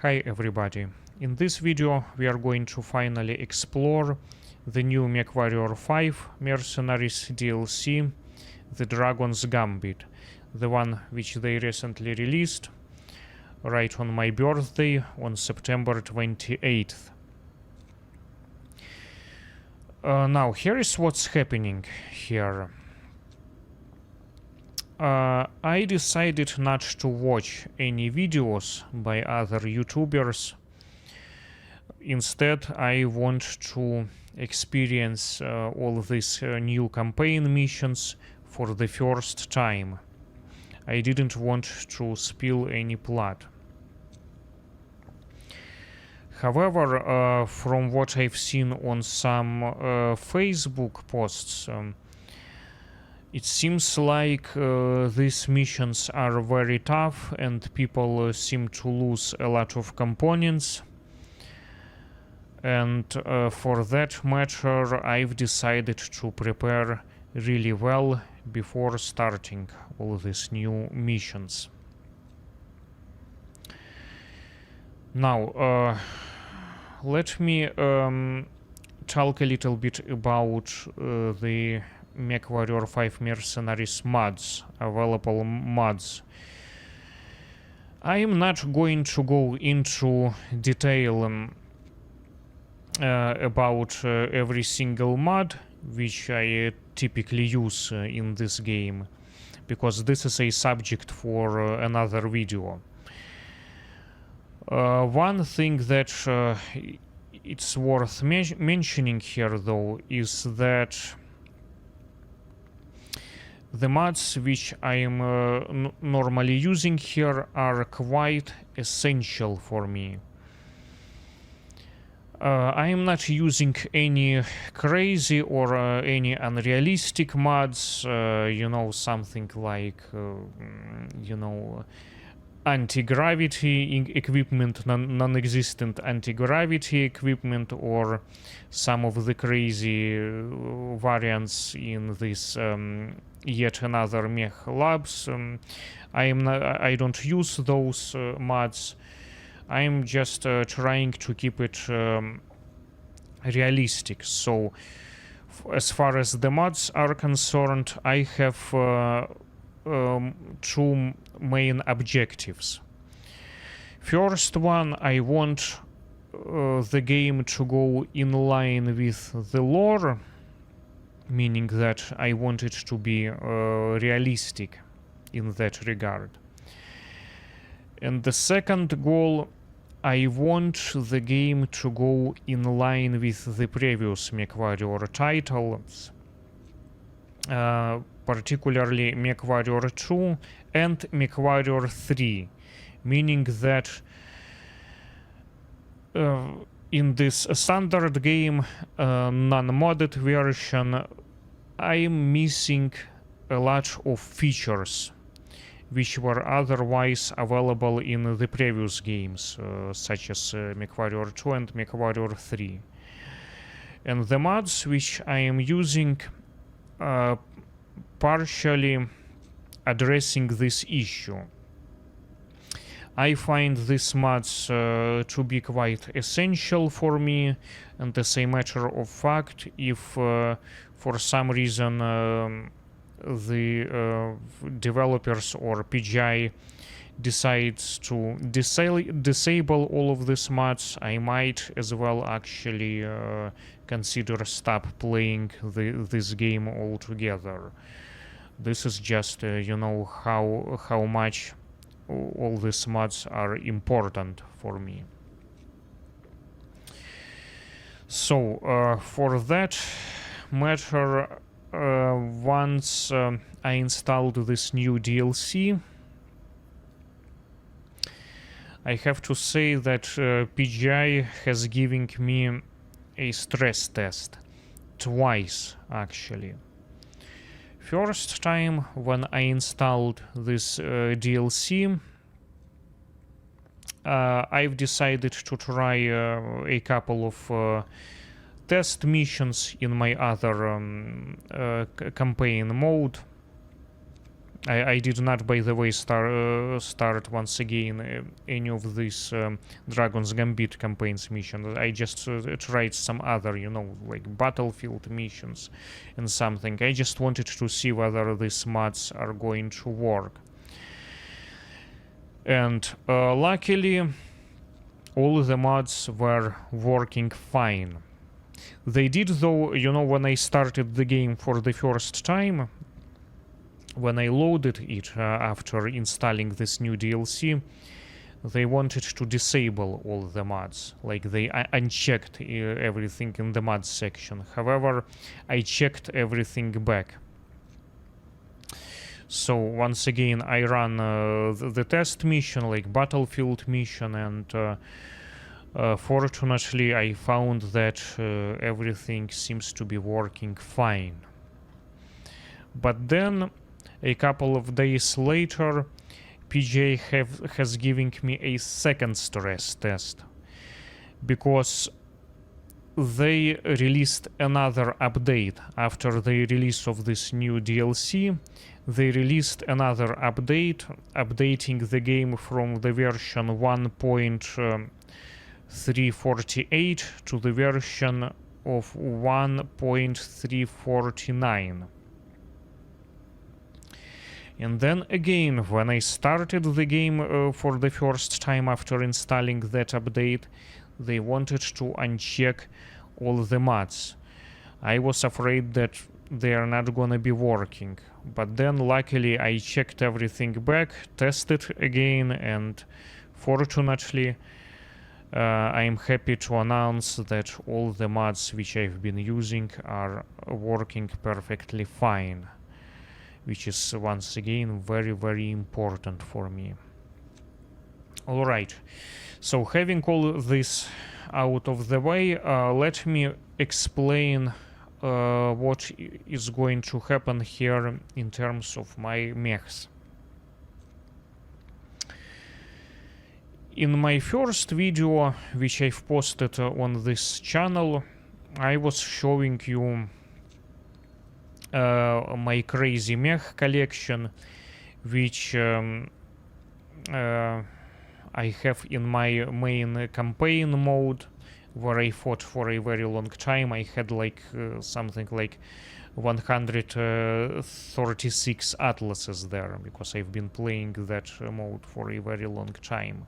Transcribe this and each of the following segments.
Hi everybody. In this video we are going to finally explore the new MechWarrior 5 Mercenaries DLC, the Dragon's Gambit, the one which they recently released right on my birthday on September 28th. Now here is what's happening here. I decided not to watch any videos by other YouTubers. Instead, I want to experience all these new campaign missions for the first time. I didn't want to spill any plot. However, from what I've seen on some Facebook posts, it seems like these missions are very tough and people seem to lose a lot of components. And for that matter, I've decided to prepare really well before starting all these new missions. Now, let me talk a little bit about the MechWarrior 5 Mercenaries mods, available mods. I am not going to go into detail about every single mod which I typically use in this game, because this is a subject for another video. One thing that it's worth mentioning here though is that the mods which I am normally using here are quite essential for me. I am not using any crazy or any unrealistic mods, you know, something like, you know, anti-gravity equipment, non-existent anti-gravity equipment, or some of the crazy variants in this yet another mech labs. I don't use those mods. I'm just trying to keep it realistic. So as far as the mods are concerned, I have two main objectives. First one, I want the game to go in line with the lore, meaning that I want it to be realistic in that regard. And the second goal, I want the game to go in line with the previous MechWarrior titles, particularly MechWarrior 2 and MechWarrior 3, meaning that in this standard game, non-modded version, I am missing a lot of features which were otherwise available in the previous games, such as MechWarrior 2 and MechWarrior 3. And the mods which I am using partially addressing this issue. I find these mods to be quite essential for me, and as a matter of fact, if for some reason the developers or PGI decides to disable all of these mods, I might as well actually consider stop playing this game altogether. This is just you know how much all these mods are important for me. So for that matter, once I installed this new DLC, I have to say that PGI has given me a stress test twice, actually. First time when I installed this DLC, I've decided to try a couple of test missions in my other campaign mode, I did not, by the way, start once again any of these Dragon's Gambit campaigns missions. I just tried some other, you know, like battlefield missions and something. I just wanted to see whether these mods are going to work. And luckily, all the mods were working fine. They did, though, you know, when I started the game for the first time, when I loaded it after installing this new DLC, they wanted to disable all the mods. Like, they unchecked everything in the mods section. However, I checked everything back. So once again, I ran the test mission, like battlefield mission, and fortunately I found that everything seems to be working fine. But then, a couple of days later, PJ has given me a second stress test, because they released another update. After the release of this new DLC, they released another update, updating the game from the version 1.348 to the version of 1.349. And then again, when I started the game for the first time after installing that update, they wanted to uncheck all the mods. I was afraid that they are not gonna be working. But then luckily I checked everything back, tested again, and fortunately I am happy to announce that all the mods which I've been using are working perfectly fine, which is once again very, very important for me. Alright, so having all this out of the way, let me explain what is going to happen here in terms of my mechs. In my first video, which I've posted on this channel, I was showing you my crazy mech collection, which I have in my main campaign mode, where I fought for a very long time. I had like something like 136 atlases there, because I've been playing that mode for a very long time.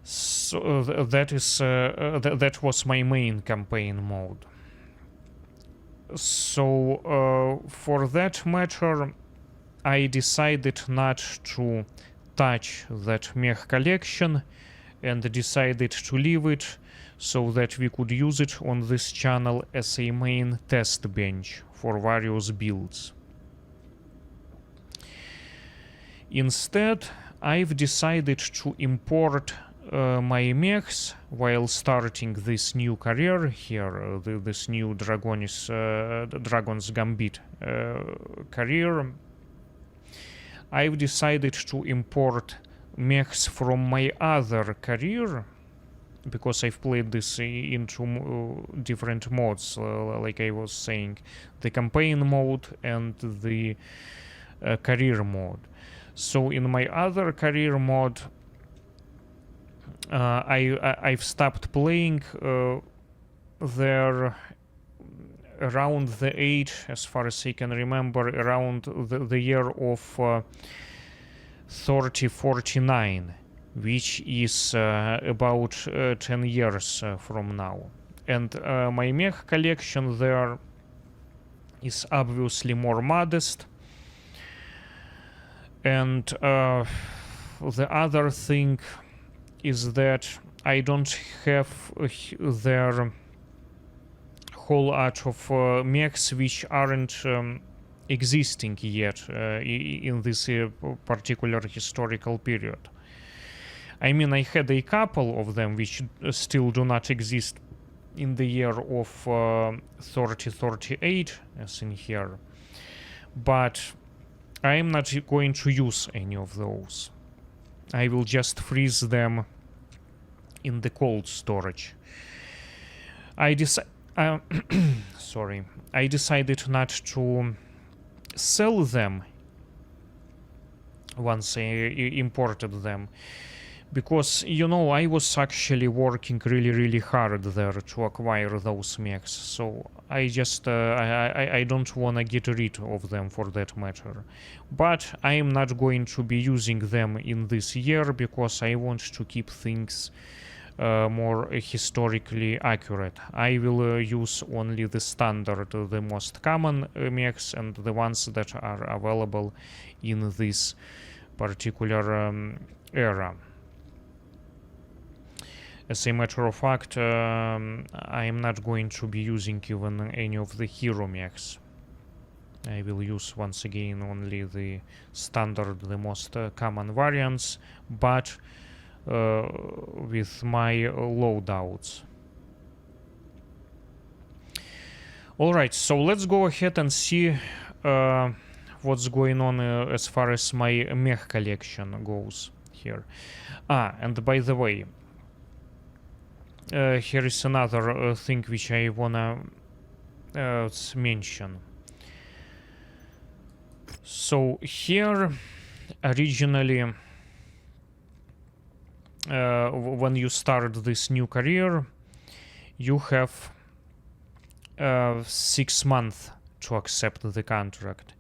So that was my main campaign mode. So for that matter, I decided not to touch that mech collection and decided to leave it so that we could use it on this channel as a main test bench for various builds. Instead, I've decided to import my mechs while starting this new career here, this new Dragon's Gambit career. I've decided to import mechs from my other career, because I've played this into different modes, like I was saying, the campaign mode and the career mode. So in my other career mode, I've stopped playing there around the age, as far as I can remember, around the year of 3049, which is about 10 years from now. And my mech collection there is obviously more modest. And the other thing is that I don't have their whole lot of mechs which aren't existing yet in this particular historical period. I mean, I had a couple of them which still do not exist in the year of 3038, as in here, but I am not going to use any of those. I will just freeze them in the cold storage. I sorry, I decided not to sell them once I imported them, because, you know, I was actually working really hard there to acquire those mechs, so I just I don't wanna get rid of them for that matter. But I am not going to be using them in this year because I want to keep things more historically accurate. I will use only the standard, the most common mechs, and the ones that are available in this particular era. As a matter of fact, I am not going to be using even any of the hero mechs. I will use once again only the standard, the most common variants, but with my loadouts. Alright, so let's go ahead and see what's going on as far as my mech collection goes here. And by the way, here is another thing which I wanna mention. So here, originally, when you start this new career, you have 6 months to accept the contract.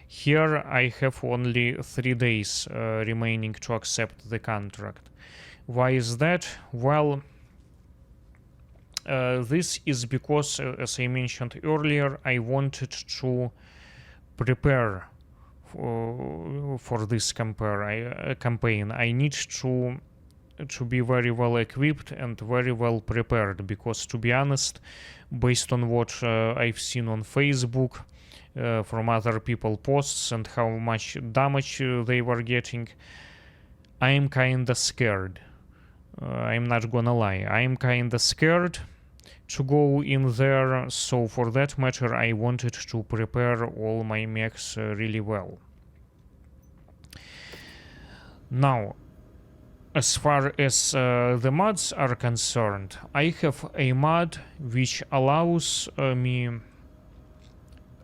Here I have only 3 days remaining to accept the contract. Why is that? Well, this is because, as I mentioned earlier, I wanted to prepare for this campaign. I need to be very well equipped and very well prepared, because, to be honest, based on what I've seen on Facebook from other people posts and how much damage they were getting, I'm kinda scared. I'm not gonna lie, I'm kinda scared to go in there, so for that matter I wanted to prepare all my mechs really well. Now, as far as the mods are concerned, I have a mod which allows me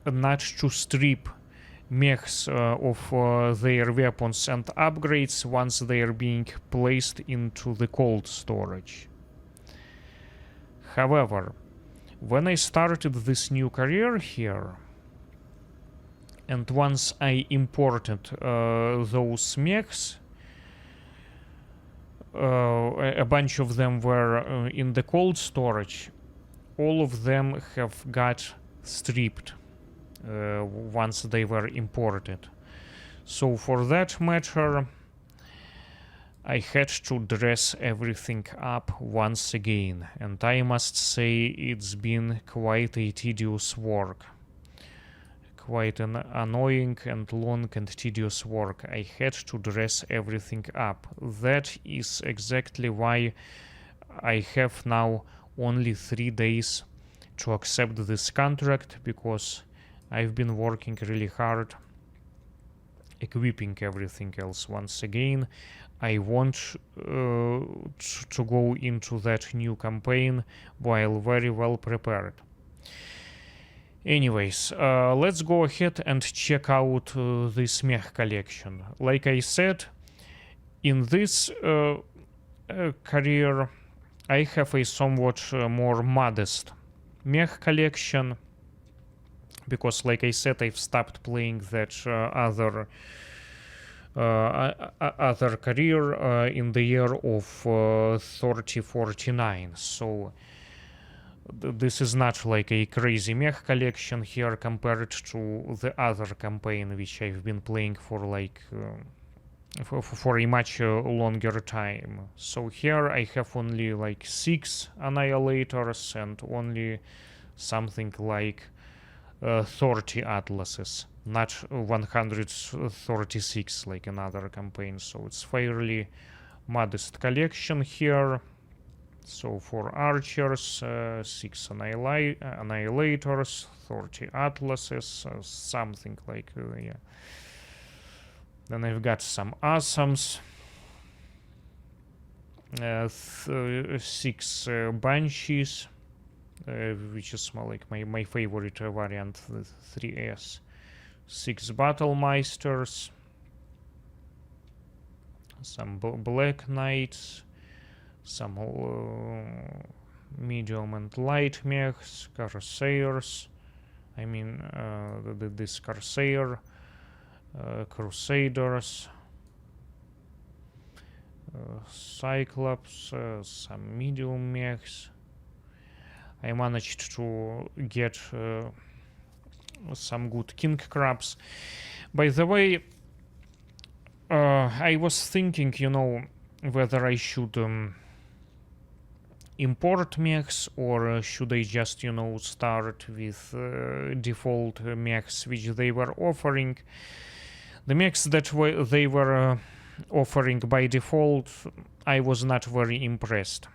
not to strip mechs of their weapons and upgrades once they are being placed into the cold storage. However, when I started this new career here, and once I imported those mechs, a bunch of them were in the cold storage. All of them have got stripped once they were imported. So for that matter, I had to dress everything up once again, and I must say it's been quite a tedious work. Quite an annoying and long and tedious work. I had to dress everything up. That is exactly why I have now only 3 days to accept this contract, because I've been working really hard equipping everything else once again. I want to go into that new campaign while very well prepared. Anyways, let's go ahead and check out this mech collection. Like I said, in this career, I have a somewhat more modest mech collection, because, like I said, I've stopped playing that other career in the year of 3049. So this is not like a crazy mech collection here compared to the other campaign which I've been playing for like for a much longer time. So here I have only like 6 annihilators and only something like 30 atlases, not 136 like in other campaigns. So it's fairly modest collection here. So for archers, 6 annihilators, 30 atlases, something like yeah. Then I've got some awesomes, 6 banshees, which is like my favorite variant, the 3S. 6 Battlemeisters, some Black Knights, some medium and light mechs, Corsairs, I mean this Corsair, Crusaders, Cyclops, some medium mechs. I managed to get some good king crabs. By the way, I was thinking, you know, whether I should import mechs or should I just, you know, start with default mechs which they were offering. The mechs that they were offering by default, I was not very impressed.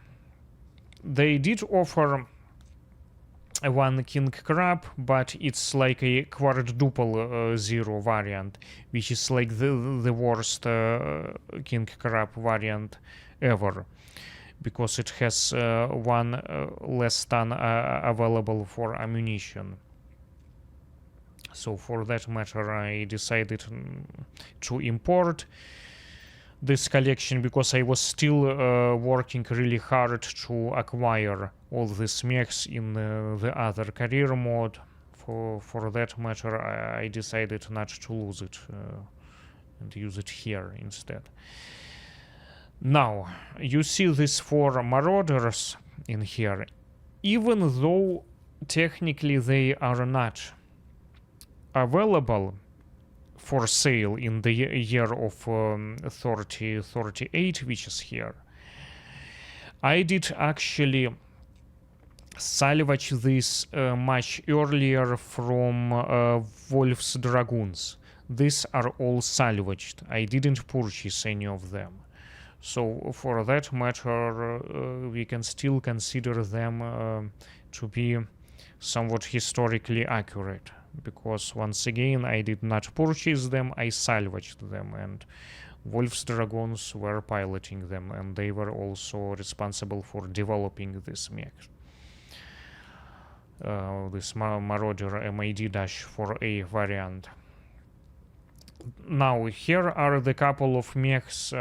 They did offer one king crab, but it's like a quadruple zero variant, which is like the worst king crab variant ever, because it has one less stun available for ammunition. So for that matter, I decided to import this collection because I was still working really hard to acquire all these mechs in the other career mode. For that matter, I decided not to lose it and use it here instead. Now, you see these 4 Marauders in here. Even though technically they are not available for sale in the year of 3038, which is here, I did actually salvage this much earlier from Wolf's Dragoons. These are all salvaged. I didn't purchase any of them. So for that matter, we can still consider them to be somewhat historically accurate, because once again I did not purchase them, I salvaged them, and Wolf's Dragons were piloting them, and they were also responsible for developing this mech. This Marauder MAD-4A variant. Now here are the couple of mechs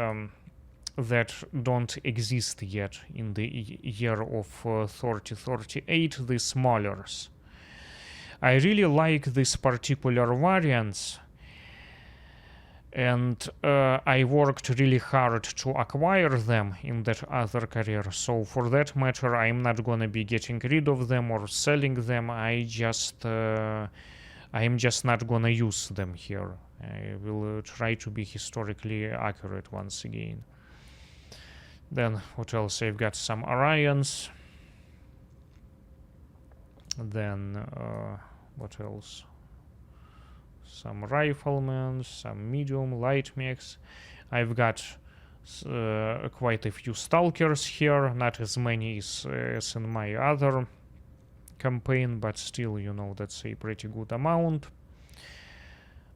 that don't exist yet in the year of 3038, the Smaulers. I really like these particular variants, and I worked really hard to acquire them in that other career. So for that matter, I'm not gonna be getting rid of them or selling them. I'm just not gonna use them here. I will try to be historically accurate once again. Then what else? I've got some Orions. Then what else? Some riflemen, some medium light mechs. I've got quite a few stalkers here, not as many as in my other campaign, but still, you know, that's a pretty good amount.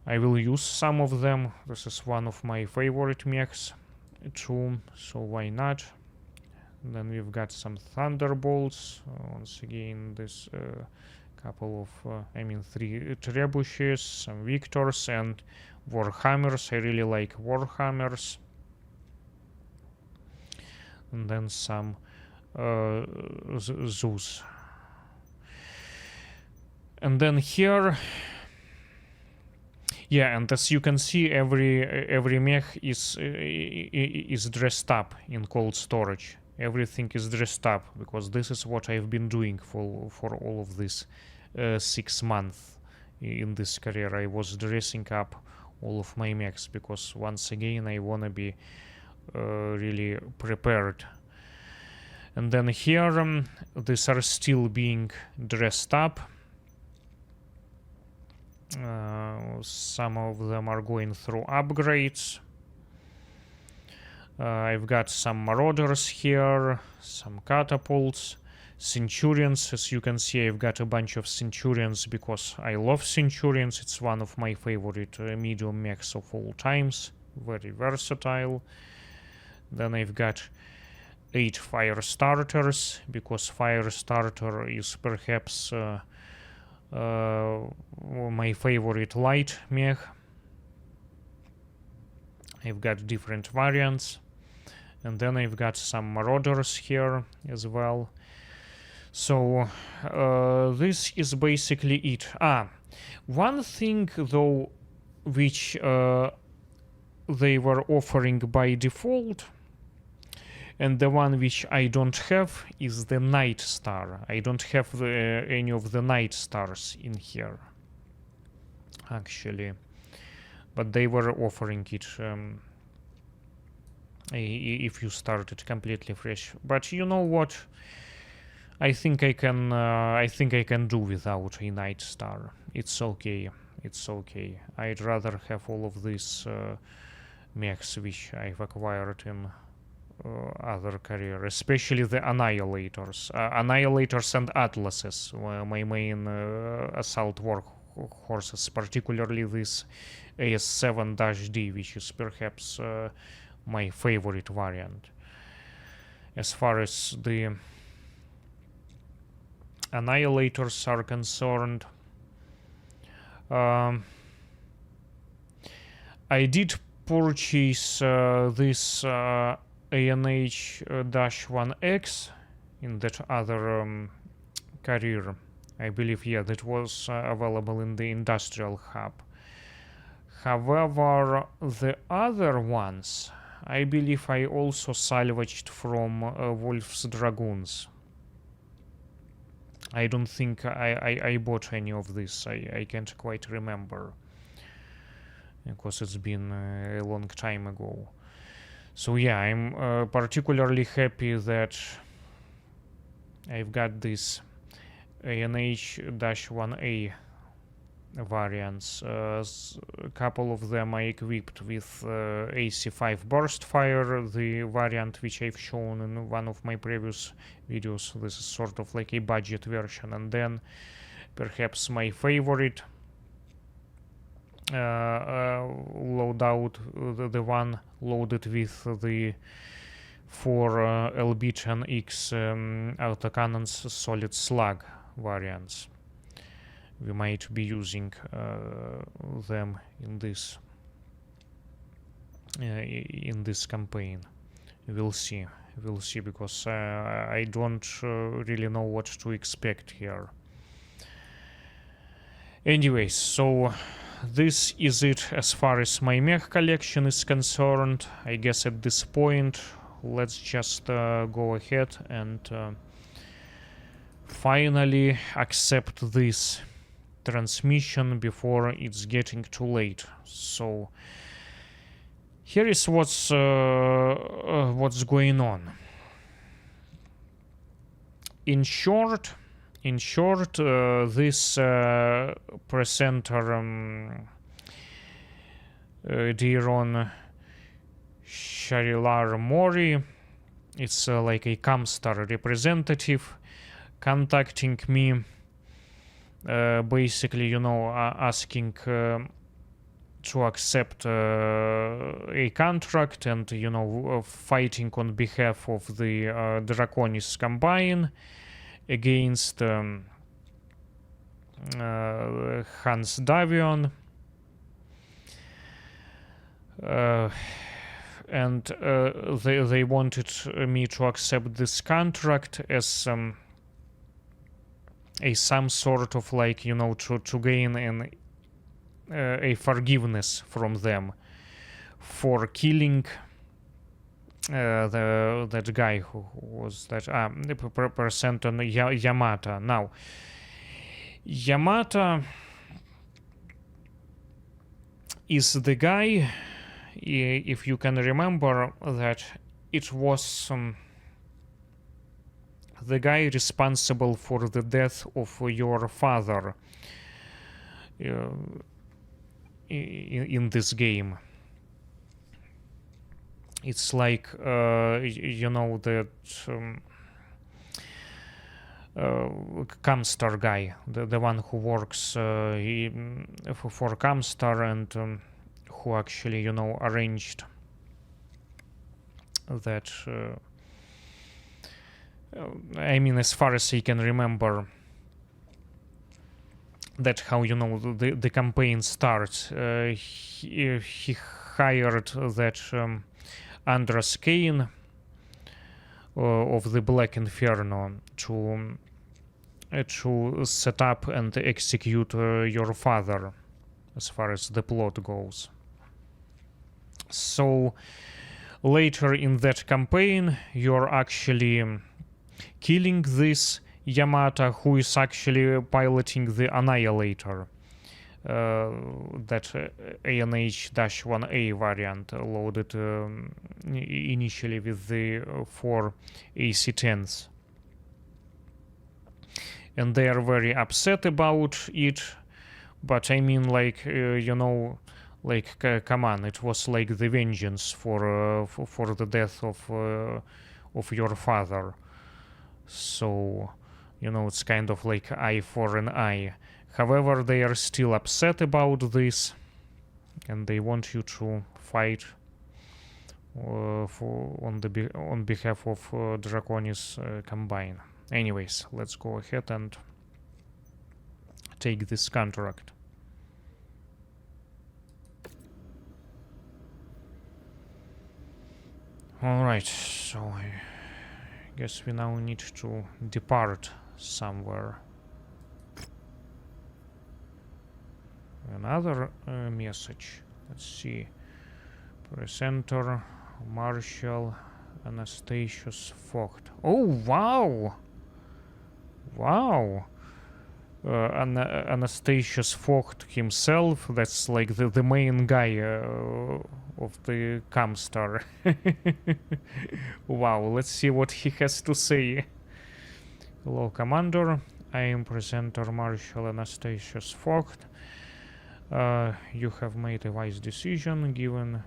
I will use some of them. This is one of my favorite mechs too, so why not? Then we've got some Thunderbolts. Once again, this couple of, 3 Trebuchets, some Victors, and Warhammers. I really like Warhammers. And then some Zeus. And then here, yeah, and as you can see, every mech is dressed up in cold storage. Everything is dressed up, because this is what I've been doing for all of this 6 months in this career. I was dressing up all of my mechs, because once again I wanna be really prepared. And then here, these are still being dressed up. Some of them are going through upgrades. I've got some Marauders here, some Catapults, Centurions. As you can see, I've got a bunch of Centurions because I love Centurions. It's one of my favorite medium mechs of all times. Very versatile. Then I've got 8 fire starters, because fire starter is perhaps my favorite light mech. I've got different variants, and then I've got some marauders here as well. So this is basically it. One thing though, which they were offering by default, and the one which I don't have, is the Night Star. I don't have any of the Night Stars in here, actually, but they were offering it if you started completely fresh. But you know what? I think I can do without a Night Star. It's okay. It's okay. I'd rather have all of these mechs which I've acquired in other career, especially the Annihilators. Annihilators and Atlases were my main assault workhorses, particularly this AS7-D, which is perhaps my favorite variant. As far as the Annihilators are concerned, I did purchase this ANH-1X in that other career. I believe, yeah, that was available in the industrial hub. However, the other ones, I believe I also salvaged from Wolf's Dragoons. I don't think I bought any of this. I can't quite remember, because it's been a long time ago. So yeah, I'm particularly happy that I've got this ANH-1A variants. A couple of them I equipped with AC5 burst fire, the variant which I've shown in one of my previous videos. This is sort of like a budget version. And then perhaps my favorite loadout, the one loaded with the 4 LB-10X autocannons solid slug variants. We might be using them in this campaign. We'll see, because I don't really know what to expect here. Anyways, so this is it as far as my mech collection is concerned. I guess at this point, let's just go ahead and finally accept this transmission before it's getting too late. So here is what's going on. In short, this presenter Diron Sharilar Mori, it's like a Comstar representative, contacting me, basically, you know, asking to accept a contract and, you know, fighting on behalf of the Draconis Combine against Hans Davion. And they wanted me to accept this contract as some sort of, like, you know, to gain a forgiveness from them for killing that guy who was that percent on Yamata. Now, Yamata is the guy, if you can remember, that it was the guy responsible for the death of your father in this game. It's like, you know, that Comstar guy, the one who works for Comstar and who actually, you know, arranged that I mean, as far as I can remember, that's how, you know, the campaign starts. He hired that Andras Kane of the Black Inferno to set up and execute your father, as far as the plot goes. So later in that campaign, you're actually killing this Yamata, who is actually piloting the Annihilator, that ANH-1A variant, loaded initially with the 4 AC-10s. And they are very upset about it, but I mean, like, you know, like, come on, it was like the vengeance for the death of your father. So, you know, it's kind of like eye for an eye. However, they are still upset about this, and they want you to fight on behalf of Draconis Combine. Anyways, let's go ahead and take this contract. Alright, so I guess we now need to depart somewhere. Another message. Let's see. Presenter Marshal Anastasius Vogt. Oh, wow! Wow! Anastasius Vogt himself, that's like the main guy of the Camstar. Wow, let's see what he has to say. Hello, Commander. I am Presenter Marshal Anastasius Vogt. You have made a wise decision, given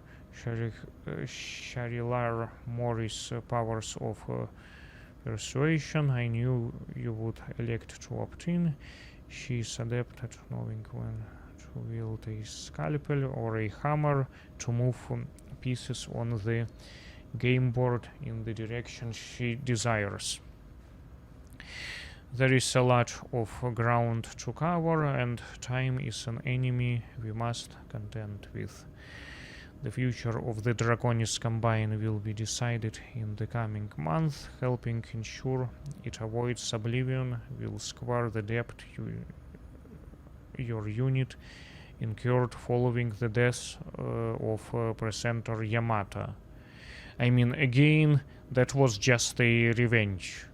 Sharilar Morris powers of persuasion. I knew you would elect to opt in. She is adept at knowing when to wield a scalpel or a hammer to move pieces on the game board in the direction she desires. There is a lot of ground to cover, and time is an enemy we must contend with. The future of the Draconis Combine will be decided in the coming month. Helping ensure it avoids oblivion will square the debt your unit incurred following the death of Presenter Yamata. I mean, again, that was just a revenge.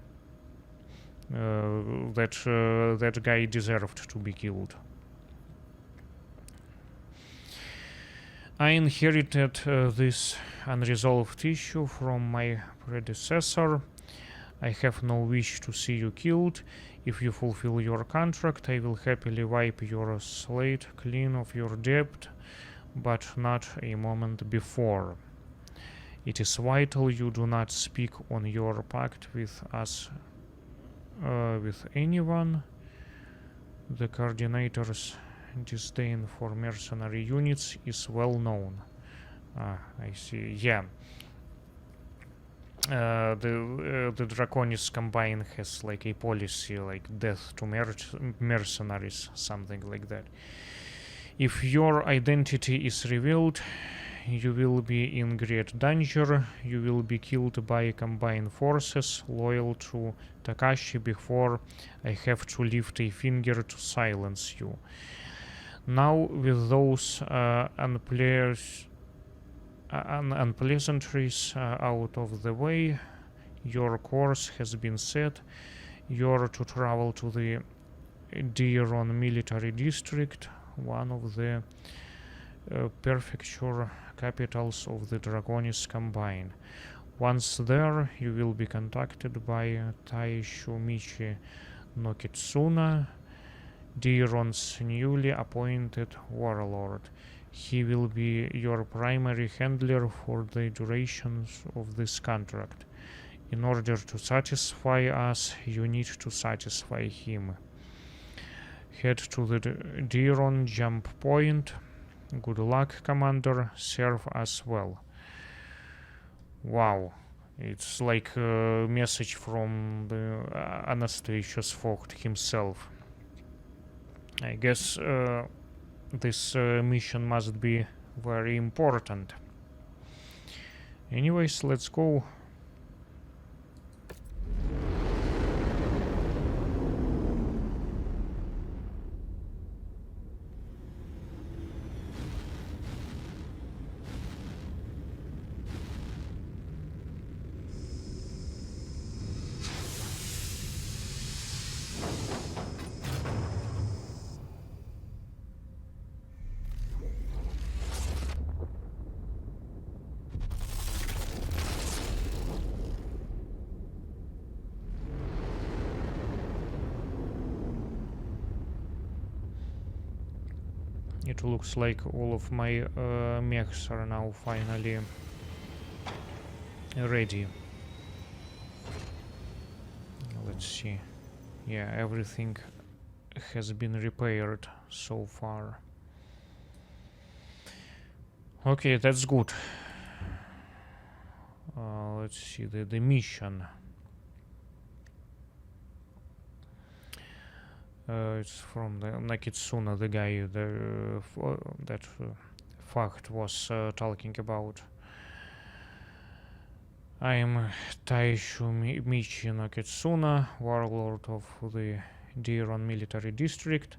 That guy deserved to be killed. I inherited this unresolved issue from my predecessor. I have no wish to see you killed. If you fulfill your contract, I will happily wipe your slate clean of your debt, but not a moment before. It is vital you do not speak on your pact with us, with anyone. The coordinator's disdain for mercenary units is well known. I see. Yeah. The Draconis Combine has like a policy like death to mercenaries, something like that. If your identity is revealed, you will be in great danger. You will be killed by combined forces loyal to Takashi before I have to lift a finger to silence you. Now, with those unpleasantries out of the way, your course has been set. You're to travel to the Dieron military district, one of the prefecture capitals of the Draconis Combine. Once there, you will be contacted by Taishu Michi Nokitsuna, Dieron's newly appointed warlord. He will be your primary handler for the durations of this contract. In order to satisfy us, you need to satisfy him. Head to the Dieron jump point. Good luck, Commander. Serve us well. Wow. It's like a message from the Anastasius Vogt himself. I guess this mission must be very important. Anyways, let's go. It looks like all of my mechs are now finally ready. Let's see. Yeah, everything has been repaired so far. Okay, that's good. Let's see the mission. It's from the Nakitsuna, the guy that Facht was talking about. I am Taishu Michi Nakitsuna, warlord of the Diron military district.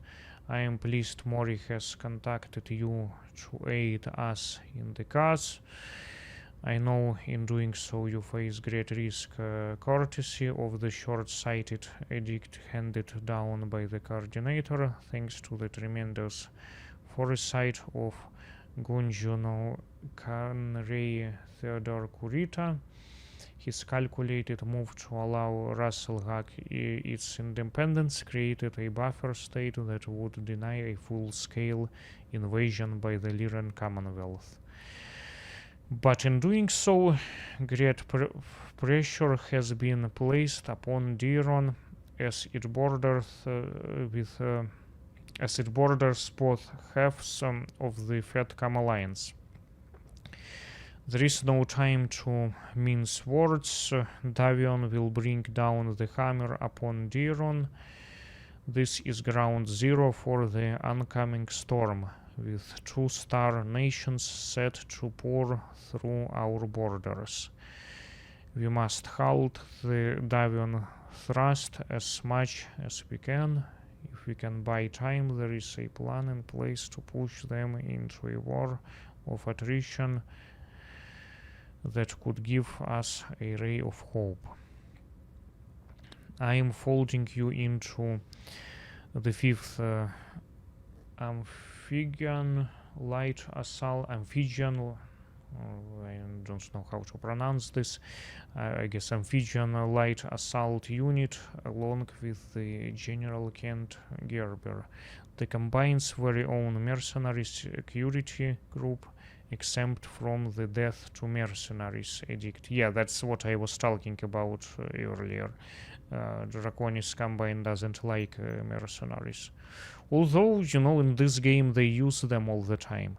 I am pleased Mori has contacted you to aid us in the cause. I know in doing so you face great risk, courtesy of the short-sighted edict handed down by the coordinator, thanks to the tremendous foresight of Gunjuno Kanrei Theodore Kurita. His calculated move to allow Rasselhag its independence created a buffer state that would deny a full-scale invasion by the Lyran Commonwealth. But in doing so, great pressure has been placed upon Diron as it borders both halves of the Fedcom alliance. There is no time to mince words. Davion will bring down the hammer upon Diron. This is ground zero for the oncoming storm, with 2-star nations set to pour through our borders. We must halt the Davion thrust as much as we can. If we can buy time, there is a plan in place to push them into a war of attrition that could give us a ray of hope. I am folding you into the 5th Amphibian Light Assault. I don't know how to pronounce this. I guess Amphibian Light Assault Unit, along with the General Kent Gerber, the Combine's very own mercenary security group, exempt from the Death to Mercenaries edict. Yeah, that's what I was talking about earlier. Draconis Combine doesn't like mercenaries. Although, you know, in this game they use them all the time.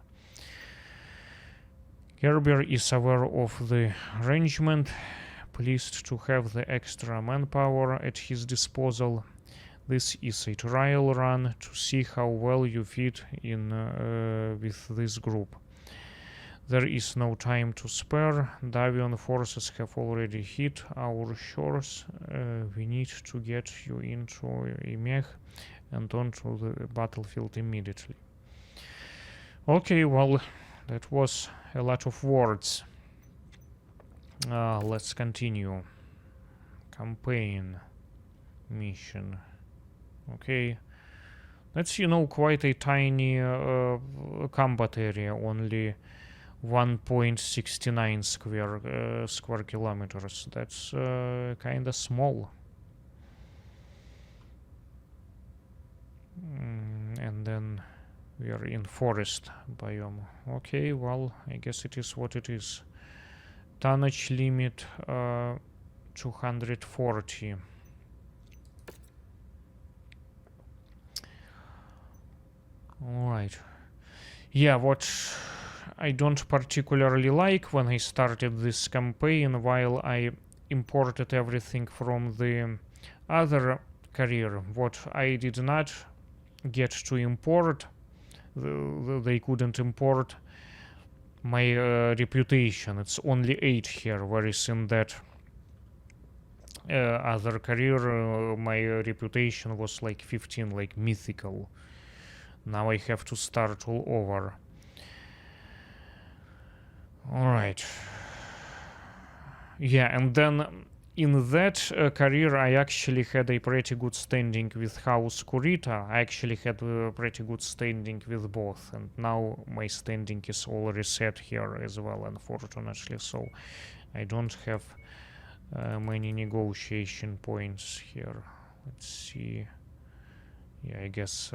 Gerber is aware of the arrangement, pleased to have the extra manpower at his disposal. This is a trial run to see how well you fit in with this group. There is no time to spare. Davion forces have already hit our shores. We need to get you into a mech and onto the battlefield immediately. Okay, well, that was a lot of words. Let's continue. Campaign mission. Okay. That's, you know, quite a tiny combat area, only 1.69 square kilometers. That's kinda small. And then we are in forest biome. Okay, well, I guess it is what it is. Tonnage limit 240. Alright. Yeah, what I don't particularly like when I started this campaign, while I imported everything from the other career. What I did not get to import, they couldn't import my reputation. It's only 8 here, whereas in that other career my reputation was like 15, like mythical. Now I have to start all over. Alright. Yeah, and then in that career I actually had a pretty good standing with House Kurita. I actually had a pretty good standing with both, and now my standing is all reset here as well, unfortunately, so I don't have many negotiation points here. Let's see. Yeah, I guess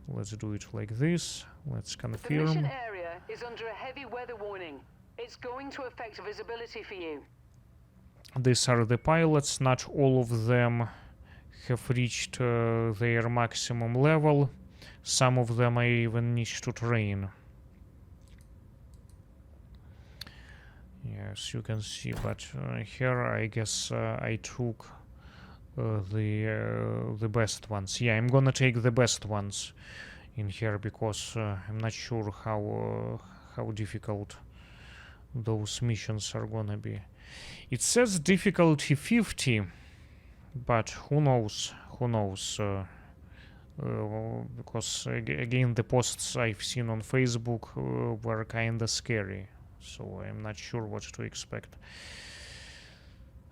let's do it like this. Let's confirm. The mission area is under a heavy weather warning. It's going to affect visibility for you. These are the pilots. Not all of them have reached their maximum level. Some of them I even need to train. Yes, you can see, but here I guess I took the best ones. Yeah, I'm gonna take the best ones in here because I'm not sure how difficult those missions are gonna be. It says difficulty 50, but who knows? Who knows? Because again, the posts I've seen on Facebook were kinda scary, so I'm not sure what to expect.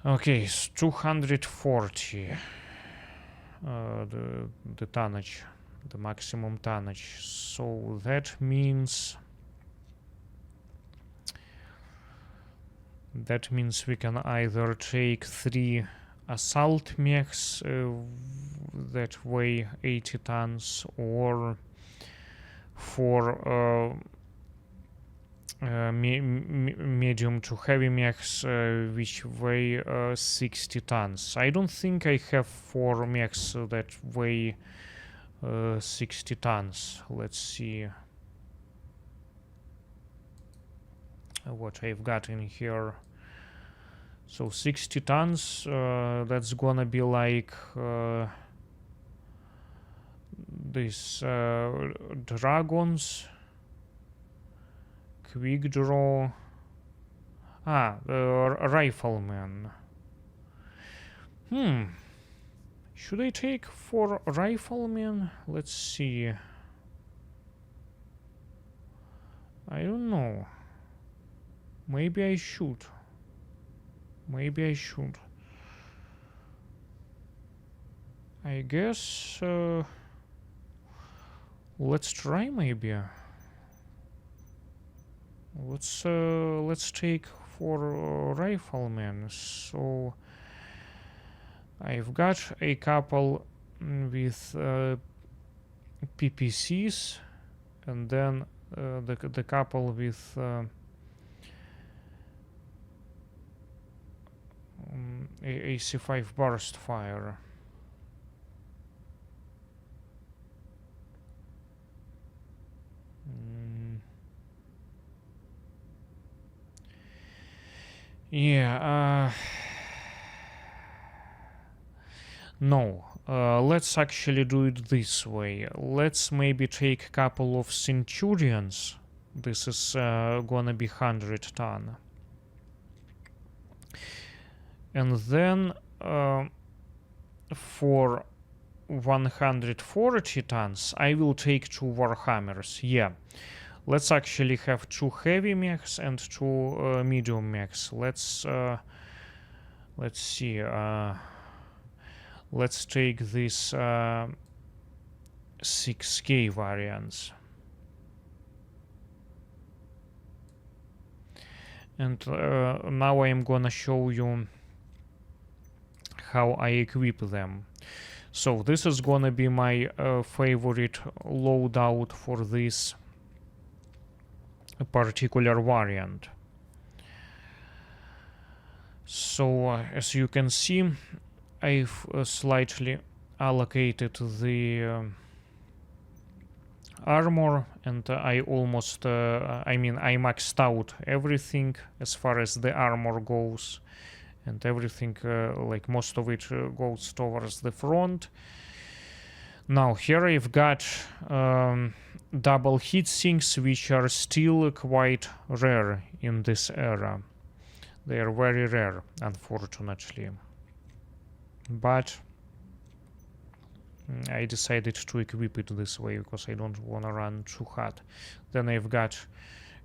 Okay, it's 240 the tonnage, the maximum tonnage. So that means we can either take 3 assault mechs that weigh 80 tons, or 4 medium to heavy mechs which weigh 60 tons. I don't think I have 4 mechs that weigh 60 tons. Let's see what I've got in here. So 60 tons, that's gonna be like these dragons, quick draw, rifleman. Should I take 4 riflemen? Let's see. I don't know. Maybe I should. I guess let's try maybe. Let's take 4 riflemen. So I've got a couple with PPCs, and then the couple with AC5 burst fire. Yeah, no, let's actually do it this way. Let's maybe take a couple of Centurions. This is gonna be 100 ton. And then for 140 tons, I will take 2 Warhammers. Yeah. Let's actually have 2 heavy mechs and 2 medium mechs. Let's see. Let's take these 6K variants. And now I'm gonna show you how I equip them. So this is gonna be my favorite loadout for this particular variant. So as you can see, I've slightly allocated the armor, and I almost, I mean, I maxed out everything as far as the armor goes, and everything, like most of it, goes towards the front. Now here I've got double heatsinks, which are still quite rare in this era. They are very rare, unfortunately. But I decided to equip it this way because I don't want to run too hot. Then I've got a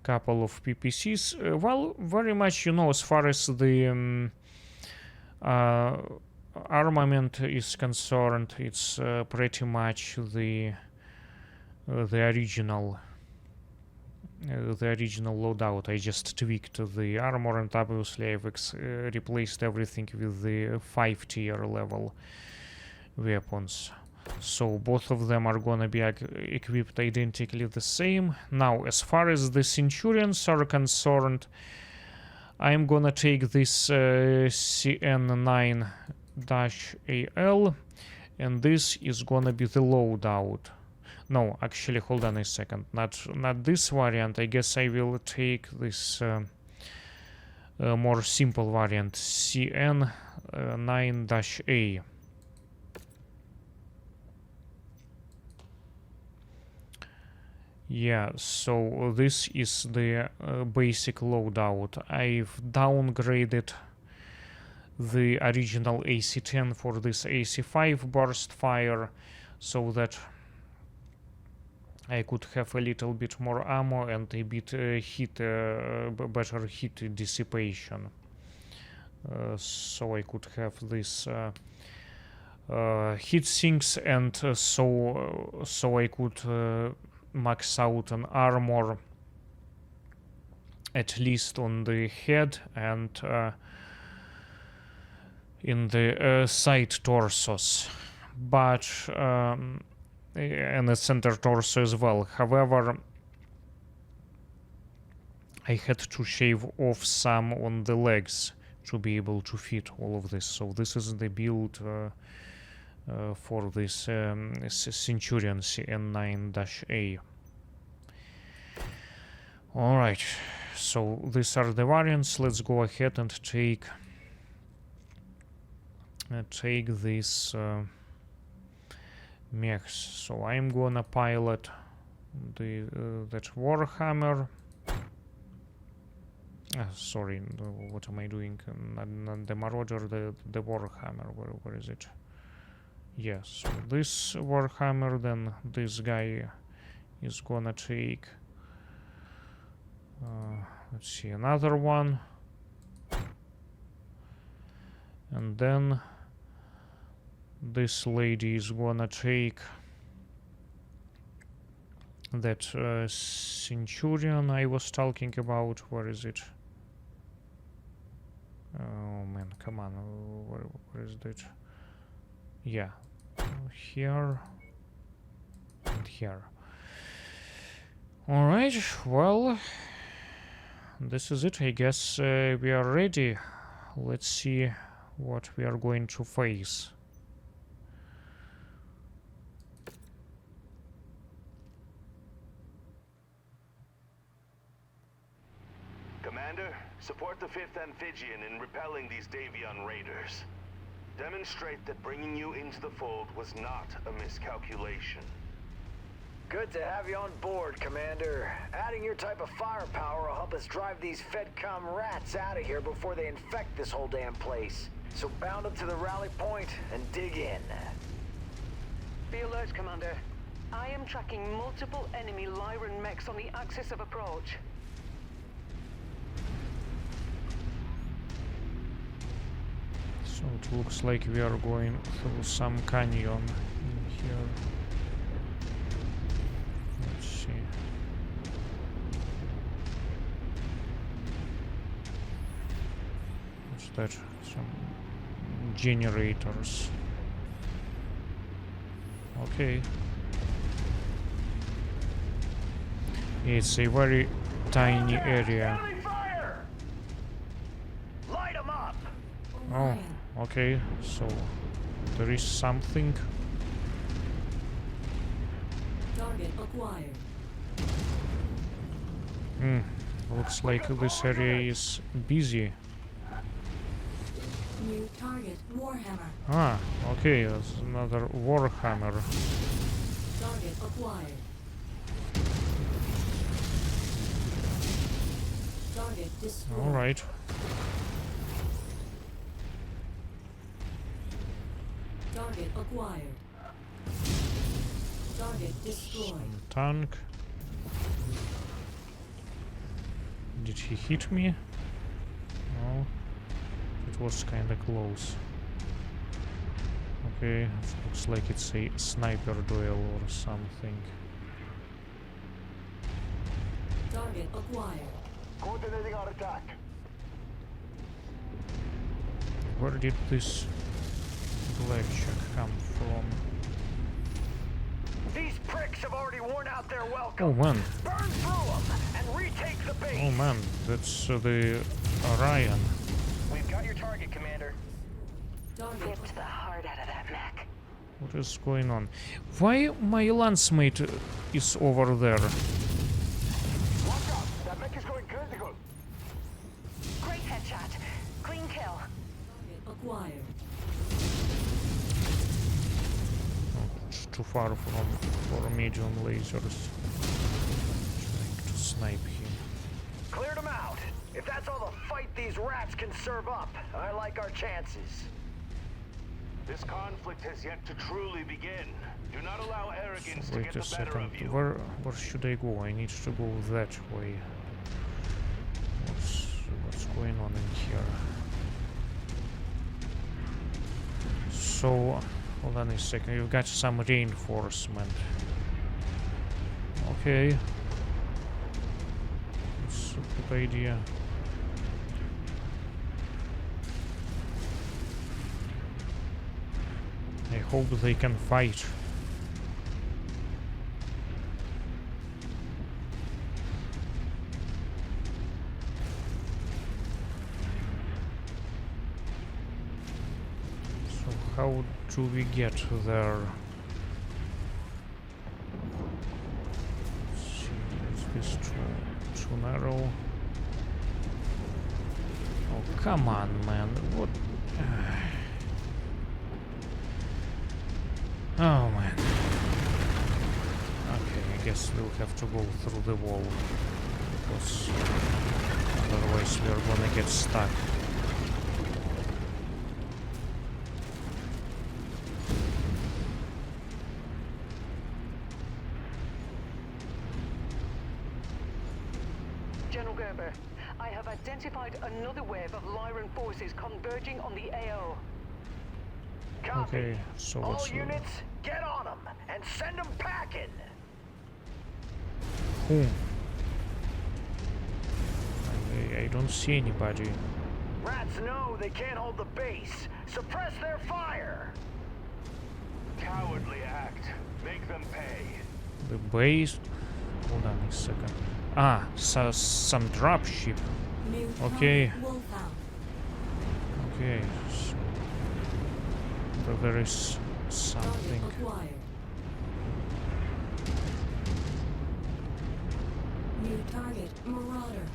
couple of PPCs. Well, very much, you know, as far as the armament is concerned, it's pretty much the original loadout. I just tweaked the armor, and obviously I've replaced everything with the 5-tier level weapons. So both of them are gonna be equipped identically the same. Now, as far as the Centurions are concerned, I'm gonna take this CN9-AL, and this is gonna be the loadout. No, actually, hold on a second. Not this variant. I guess I will take this more simple variant, CN9-A. Yeah, so this is the basic loadout. I've downgraded the original AC-10 for this AC-5 burst fire, so that I could have a little bit more ammo and a bit better heat dissipation. So I could have this heat sinks, and so I could max out an armor at least on the head and in the side torsos, but and the center torso as well. However, I had to shave off some on the legs to be able to fit all of this. So this is the build for this Centurion CN9-A. Alright, so these are the variants. Let's go ahead and take this Mechs. So I'm gonna pilot that Warhammer. Sorry, what am I doing? Not the Marauder, the Warhammer. Where is it? Yes, so this Warhammer. Then this guy is gonna take. Let's see, another one, and then this lady is gonna take that Centurion I was talking about. Where is it? Oh man, come on, where is it? Yeah, here and here. All right, well, this is it. I guess we are ready. Let's see what we are going to face. Commander, support the 5th Amphibian in repelling these Davion raiders. Demonstrate that bringing you into the fold was not a miscalculation. Good to have you on board, Commander. Adding your type of firepower will help us drive these FedCom rats out of here before they infect this whole damn place. So bound up to the rally point and dig in. Be alert, Commander. I am tracking multiple enemy Lyran mechs on the axis of approach. So it looks like we are going through some canyon in here. Let's see. What's that? Some generators. Okay. It's a very tiny area. Light 'em up! Oh, okay. So there is something. Your Target acquired. Looks like this area is busy. New target Warhammer. Ah, okay, that's another Warhammer. Target acquired. Target destroyed. Alright. Target acquired. Target destroyed. Tank. Did he hit me? No. It was kinda close. Okay, looks like it's a sniper duel or something. Target acquired. Coordinating our attack. Where did this blackjack come from? These pricks have already worn out their welcome. Oh man, Burn through them and retake the base. oh man, that's the Orion. We've got your target, Commander. Target Ripped the heart out of that mech. What is going on? Why my lance-mate is over there? Watch out! That mech is going critical. Great headshot. Clean kill. target acquired. It's too far for medium lasers. Trying to snipe him. Cleared them out. If that's all the fight these rats can serve up, I like our chances. This conflict has yet to truly begin. Do not allow arrogance to Wait get a the better second. of you. Where should I go? I need to go that way. What's going on in here? So, hold on a second. You've got some reinforcement. Okay. That's a good idea. I hope they can fight. So how do we get there? Let's see, is this too narrow? Oh, come on, man. What? Oh man. Okay, I guess we'll have to go through the wall, because otherwise we're gonna get stuck. General Gerber, I have identified another wave of Lyran forces converging on the AO. Copy. Okay, so All what's units, get on them and send them packing. whom? I don't see anybody. Rats know they can't hold the base. Suppress their fire. Cowardly act. Make them pay. The base. Hold on a second. Ah, so some dropship. New Okay. target Wolfhound. Okay, so there is Target something. acquired. New target Marauder.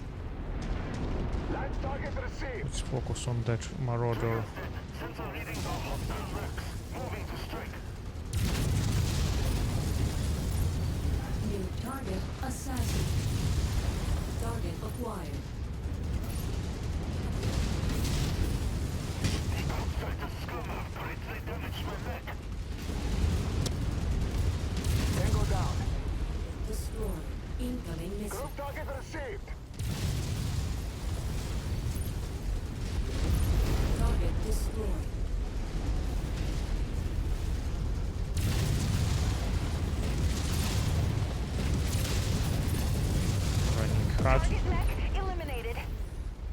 Launch target received. Let's focus on that marauder. Sensor readings are hostile Mechs. Moving to strike. New target Assassin. Target acquired. The outsider scum have greatly damaged my mech. Tango down. Destroyed. Incoming missile. Group target received. Target destroyed. Running hard. Target mech eliminated.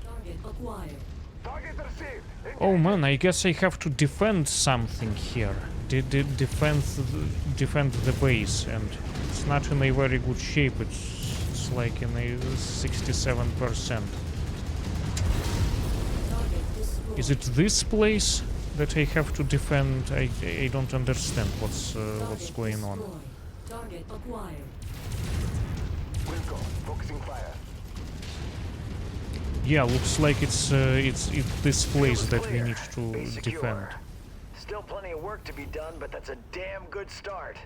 Target acquired. Target received. Oh man, I guess I have to defend something here. Defend the base, and it's not in a very good shape. It's like in a 67%. Target destroyed. Is it this place that I have to defend? I don't understand what's going on. Destroyed. Target acquired. Wilco, focusing fire. Yeah, looks like it's this place Field is that we clear. need to Base secure. defend. Still plenty of work to be done, but that's a damn good start.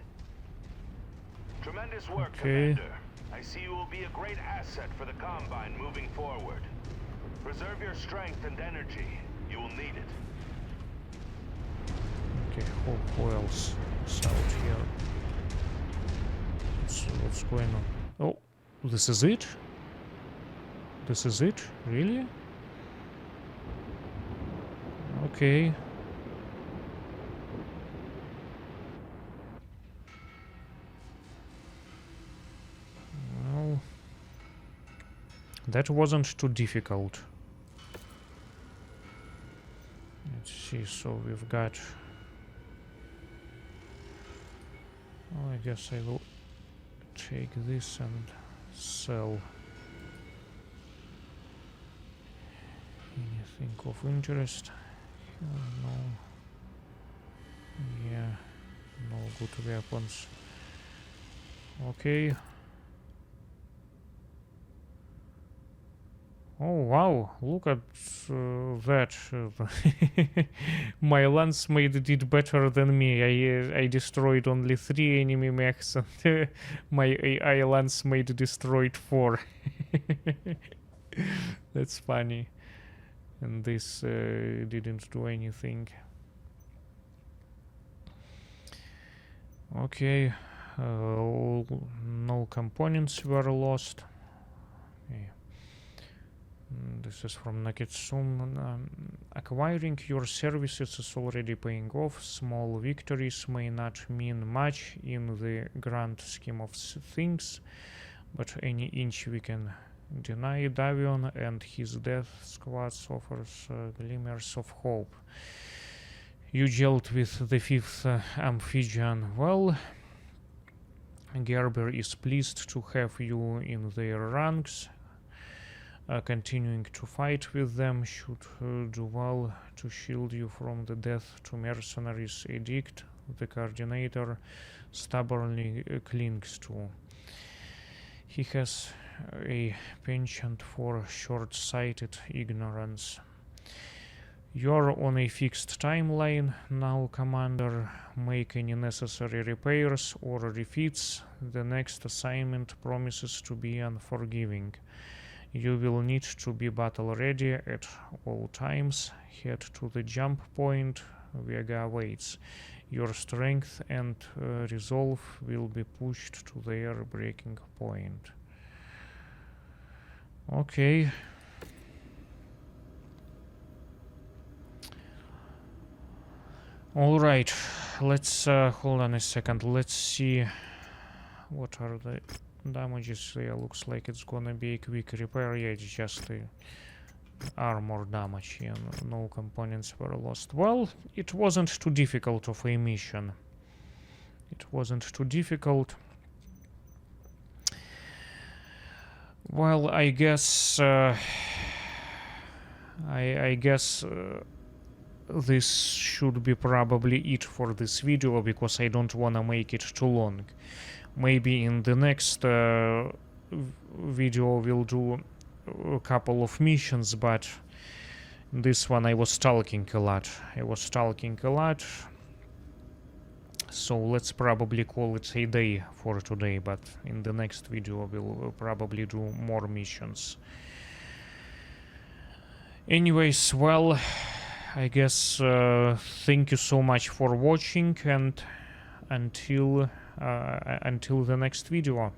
Tremendous work, Okay. Commander. I see you will be a great asset for the Combine moving forward. Preserve your strength and energy. You will need it. Okay, who else is out here? What's going on? Oh, this is it? This is it? Really? Okay. Well, that wasn't too difficult. Let's see, so we've got... Well, I guess I will take this and sell anything of interest. No. Yeah, no good weapons. Okay. Oh wow, look at that. My lance mate did better than me. I destroyed only 3 enemy mechs and my AI lance mate destroyed 4. That's funny. And this didn't do anything. Okay, no components were lost. Okay. This is from Naketsum. Acquiring your services is already paying off. Small victories may not mean much in the grand scheme of things, but any inch we can deny Davion and his death squads offers glimmers of hope. You dealt with the 5th amphibian. Well, Gerber is pleased to have you in their ranks. Continuing to fight with them should do well to shield you from the death to Mercenaries edict the coordinator stubbornly clings to. He has a penchant for short-sighted ignorance. You're on a fixed timeline now, Commander. Make any necessary repairs or refits. The next assignment promises to be unforgiving. You will need to be battle ready at all times. Head to the jump point. Vega awaits. Your strength and resolve will be pushed to their breaking point. Okay. All right. Let's hold on a second. Let's see what are the damages. Yeah, looks like it's gonna be a quick repair. Yeah, it's just armor damage. Yeah, no components were lost. Well, it wasn't too difficult of a mission. It wasn't too difficult. Well, I guess I guess this should be probably it for this video, because I don't want to make it too long. Maybe in the next video we'll do a couple of missions, but this one I was talking a lot. So let's probably call it a day for today, but in the next video we'll probably do more missions. Anyways, well, I guess thank you so much for watching, and until the next video.